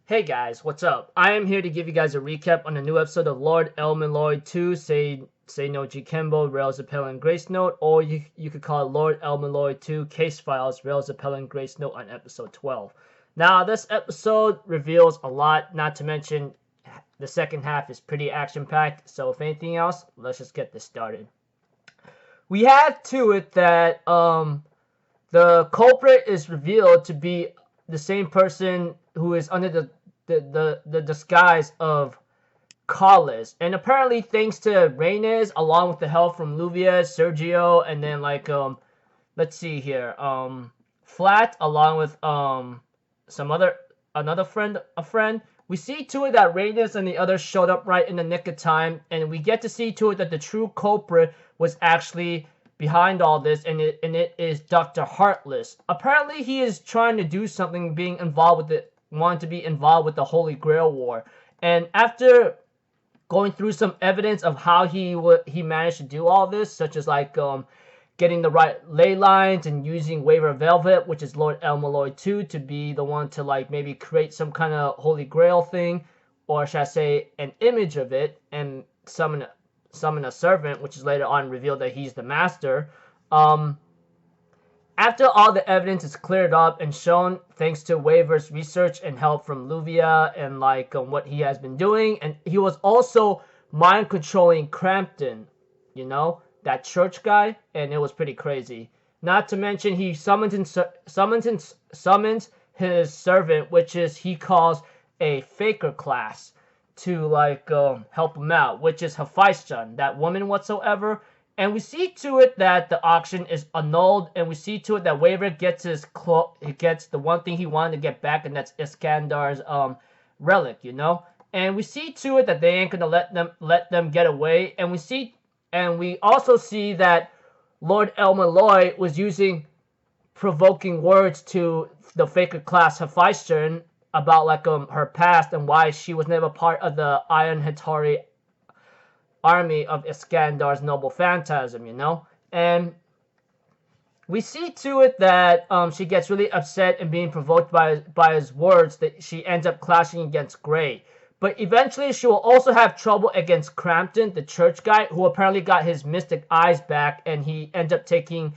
Hey guys, what's up? I am here to give you guys a recap on a new episode of Lord El-Melloi Say No Jikenbo, Rails Appellant Grace Note, or you could call it Lord El-Melloi 2 Case Files, Rails Appellant Grace Note on episode 12. Now, this episode reveals a lot, not to mention the second half is pretty action-packed, so if anything else, let's just get this started. We have to it that the culprit is revealed to be the same person who is under the disguise of Collis. And apparently thanks to Reynes, along with the help from Luvia, Sergio, and then let's see here, Flat, along with another friend, we see to it that Reynes and the others showed up right in the nick of time, and we get to see to it that the true culprit was actually behind all this, and it is Dr. Heartless. Apparently, he is trying to do something, wanting to be involved with the Holy Grail War. And after going through some evidence of how he managed to do all this, such as getting the right ley lines and using Waver Velvet, which is Lord El-Melloi 2, to be the one to maybe create some kind of Holy Grail thing, or should I say an image of it, and summon a servant, which is later on revealed that he's the master. After all the evidence is cleared up and shown, thanks to Waver's research and help from Luvia and what he has been doing, and he was also mind controlling Crampton, that church guy, and it was pretty crazy. Not to mention he summons his servant, which is he calls a faker class, to help him out, which is Hephaestion, that woman whatsoever. And we see to it that the auction is annulled, and we see to it that Waver gets gets the one thing he wanted to get back, and that's Iskandar's relic, And we see to it that they ain't gonna let them get away. And we also see that Lord El-Melloi was using provoking words to the faker class Hephaestion about her past and why she was never part of the Iron Hattori army of Iskandar's noble phantasm, And we see to it that she gets really upset and being provoked by his words, that she ends up clashing against Gray. But eventually she will also have trouble against Crampton, the church guy, who apparently got his mystic eyes back, and he ends up taking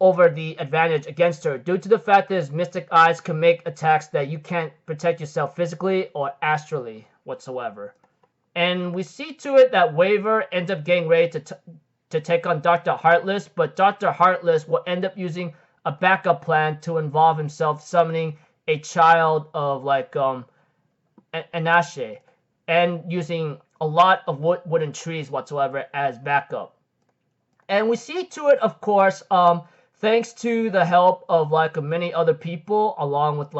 over the advantage against her due to the fact that his mystic eyes can make attacks that you can't protect yourself physically or astrally whatsoever. And we see to it that Waver ends up getting ready to take on Dr. Heartless, but Dr. Heartless will end up using a backup plan to involve himself summoning a child of Anashe, and using a lot of wooden trees whatsoever as backup. And we see to it, of course, thanks to the help of many other people, along with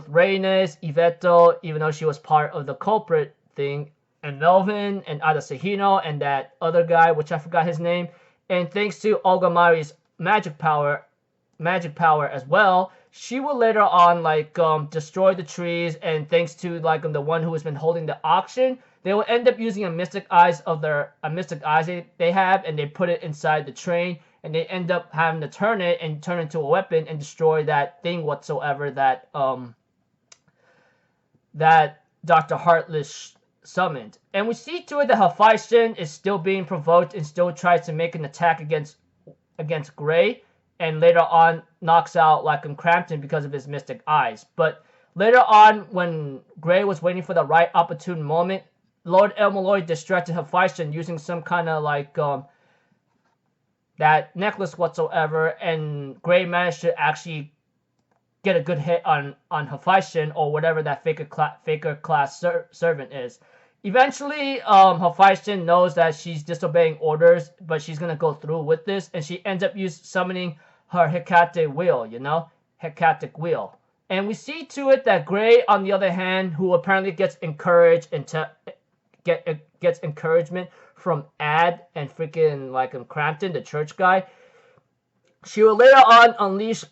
Reynes, Yveto, even though she was part of the culprit thing, and Melvin and Adasahino and that other guy, which I forgot his name. And thanks to Olga Mari's magic power as well, she will later on destroy the trees, and thanks to the one who has been holding the auction, they will end up using a mystic eyes they have, and they put it inside the train, and they end up having to turn it into a weapon and destroy that thing whatsoever that Dr. Heartless summoned. And we see to it that Hephaestion is still being provoked and still tries to make an attack against Gray, and later on knocks out Crampton because of his mystic eyes. But later on, when Gray was waiting for the right opportune moment, Lord El-Melloi distracted Hephaestion using some kind of that necklace whatsoever, and Gray managed to actually get a good hit on Hephaestion, or whatever that faker class servant is. Eventually, Hephaestion knows that she's disobeying orders, but she's gonna go through with this, and she ends up summoning her Hecate wheel, Hecatic wheel. And we see to it that Gray, on the other hand, who apparently gets encouraged gets encouragement from Ad and freaking Crampton, the church guy, she will later on unleash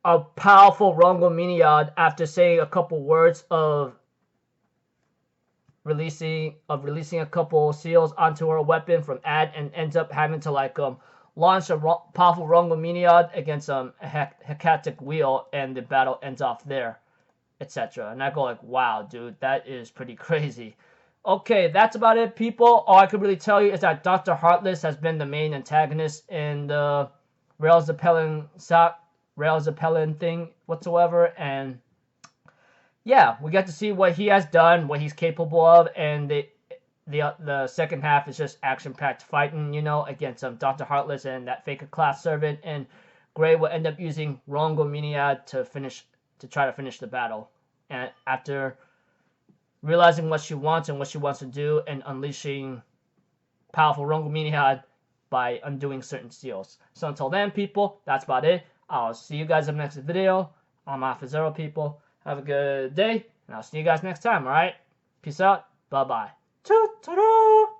a powerful Rongominiad after saying a couple words of releasing a couple seals onto her weapon from Ad, and ends up having to launch a powerful Rongominiad against a Hecatic wheel, and the battle ends off there, etc. And I go like, wow, dude, that is pretty crazy. Okay, that's about it, people. All I could really tell you is that Dr. Heartless has been the main antagonist in the Rail Zeppelin thing whatsoever, and yeah, we get to see what he has done, what he's capable of, and the second half is just action-packed fighting, you know, against Dr. Heartless and that Faker class servant, and Gray will end up using Rongominiad to try to finish the battle, and after realizing what she wants and what she wants to do, and unleashing powerful Rongominiad by undoing certain seals. So until then, people, that's about it. I'll see you guys in the next video. I'm Alpha Zero, people. Have a good day, and I'll see you guys next time, alright? Peace out. Bye-bye. Toot-toot-toot.